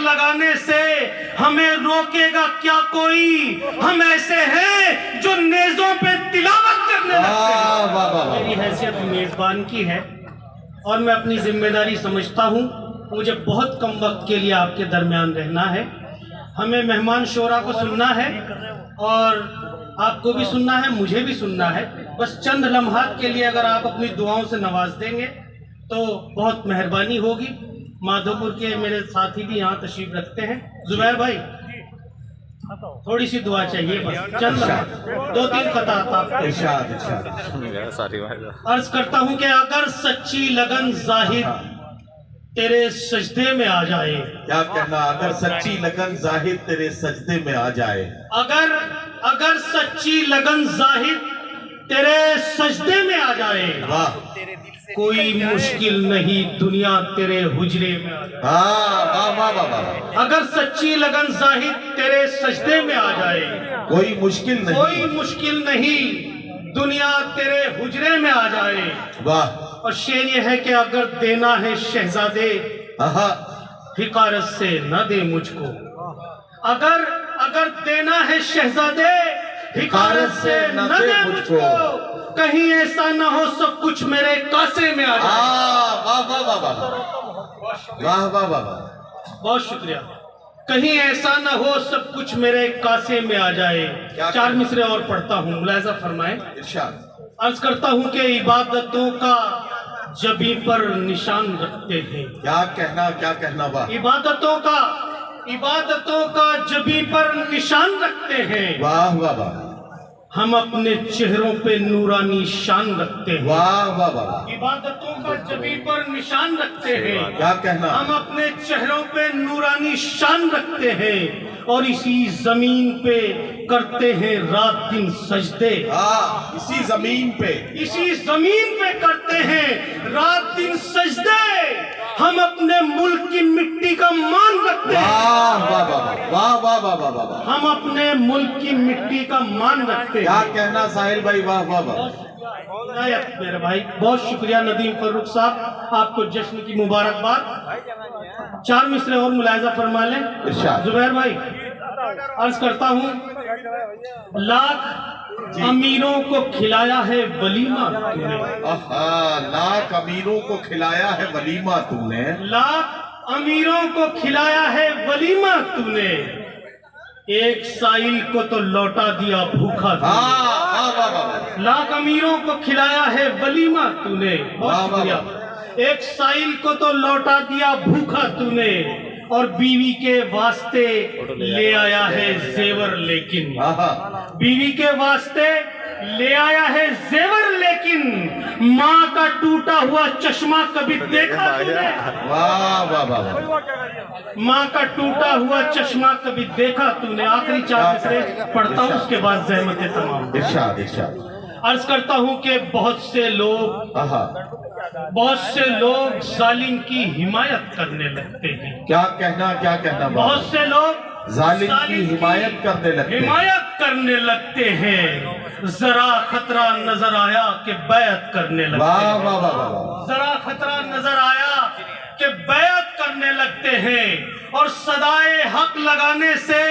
لگانے سے ہمیں روکے گا کیا کوئی؟ ہم ایسے ہیں جو نیزوں پہ تلاوت کرنے لگتے ہیں۔ میری حیثیت میزبان کی ہے اور میں اپنی ذمہ داری سمجھتا ہوں، مجھے بہت کم وقت کے لیے آپ کے درمیان رہنا ہے۔ ہمیں مہمان شورا کو سننا ہے اور آپ کو بھی سننا ہے، مجھے بھی سننا ہے۔ بس چند لمحات کے لیے اگر آپ اپنی دعاؤں سے نواز دیں گے تو بہت مہربانی ہوگی۔ مادھو پور کے میرے ساتھی بھی یہاں تشریف رکھتے ہیں۔ زبیر بھائی تھوڑی سی دعا چاہیے، بس چند دو تین قطعات آپ کو۔ عرض کرتا ہوں کہ اگر سچی لگن زاہد تیرے سجدے میں آ جائے، کیا کہنا؟ اگر سچی لگن زاہد تیرے سجدے میں آ جائے، اگر سچی لگن زاہد تیرے سجدے میں آ جائے، واہ، کوئی مشکل نہیں دنیا تیرے حجرے میں آ جائے۔ واہ واہ واہ واہ، اگر سچی لگن زاہد تیرے سجدے میں آ جائے، کوئی مشکل نہیں دنیا تیرے حجرے میں آ جائے۔ واہ، اور شعر یہ ہے کہ اگر دینا ہے شہزادے حقارت سے نہ دے مجھ کو، اگر دینا ہے شہزادے حقارت سے نہ دے مجھ کو، کہیں ایسا نہ ہو سب کچھ میرے کاسے میں آ جائے۔ واہ واہ واہ واہ واہ واہ واہ، بہت شکریہ۔ کہیں ایسا نہ ہو سب کچھ میرے کاسے میں آ جائے۔ چار مصرے اور پڑھتا ہوں، ملاحظہ فرمائیں۔ ارشاد۔ عرض کرتا ہوں کہ عبادتوں کا جبیں پر نشان رکھتے ہیں۔ کیا کہنا؟ واہ، عبادتوں کا جبیں پر نشان رکھتے ہیں۔ واہ واہ واہ، ہم اپنے چہروں پہ نورانی شان رکھتے ہیں۔ واہ واہ واہ، عبادتوں کا جبیں پر نشان رکھتے ہیں۔ کیا کہنا؟ ہم اپنے چہروں پہ نورانی شان رکھتے ہیں اور اسی زمین پہ کرتے ہیں رات دن سجدے۔ اسی زمین پہ کرتے ہیں رات دن سجدے۔ ہم اپنے ملک کی مٹی کا مان رکھتے ہیں۔ واہ واہ واہ واہ واہ واہ واہ، ہم اپنے ملک کی مٹی کا مان رکھتے ہیں۔ کیا کہنا ساحل بھائی؟ واہ واہ واہ، میرے بھائی بہت شکریہ ندیم فاروق صاحب، آپ کو جشن کی مبارکباد۔ چار مصرے اور ملاحظہ فرما لیں۔ زبیر بھائی عرض کرتا ہوں، لاکھ امیروں کو کھلایا ہے ولیمہ تو نے، لاکھ امیروں کو کھلایا ہے ولیمہ تو نے، لاکھ امیروں کو کھلایا ہے ولیمہ تو نے، ایک سائل کو تو لوٹا دیا بھوکا تو نے۔ لاکھ امیروں کو کھلایا ہے ولیمہ تو نے، بہت شکریہ۔ ایک سائل کو تو لوٹا دیا بھوکا تو نے، اور بیوی کے واسطے لے آیا ہے زیور لیکن، بیوی کے واسطے لے آیا ہے زیور لیکن، ماں کا ٹوٹا ہوا چشمہ کبھی دیکھا تو نے؟ واہ واہ واہ، ماں کا ٹوٹا ہوا چشمہ کبھی دیکھا تو نے۔ آخری چار مصرے پڑھتا ہوں، اس کے بعد زحمت تمام۔ ارشاد۔ عرض کرتا ہوں کہ بہت سے لوگ ظالم کی حمایت کرنے لگتے ہیں۔ کیا کہنا؟ بہت سے لوگ ظالم کی حمایت کرنے لگتے ہیں۔ ذرا خطرہ نظر آیا کہ بیعت کرنے لگتے ہیں۔ واہ واہ واہ، ذرا خطرہ نظر آیا کہ بیعت کرنے لگتے ہیں، اور صدائے حق لگانے سے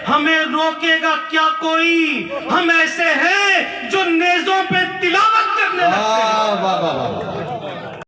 ہمیں روکے گا کیا کوئی؟ ہم ایسے ہیں جو نیزوں پہ تلاوت کرنے لگتے ہیں۔ واہ واہ واہ،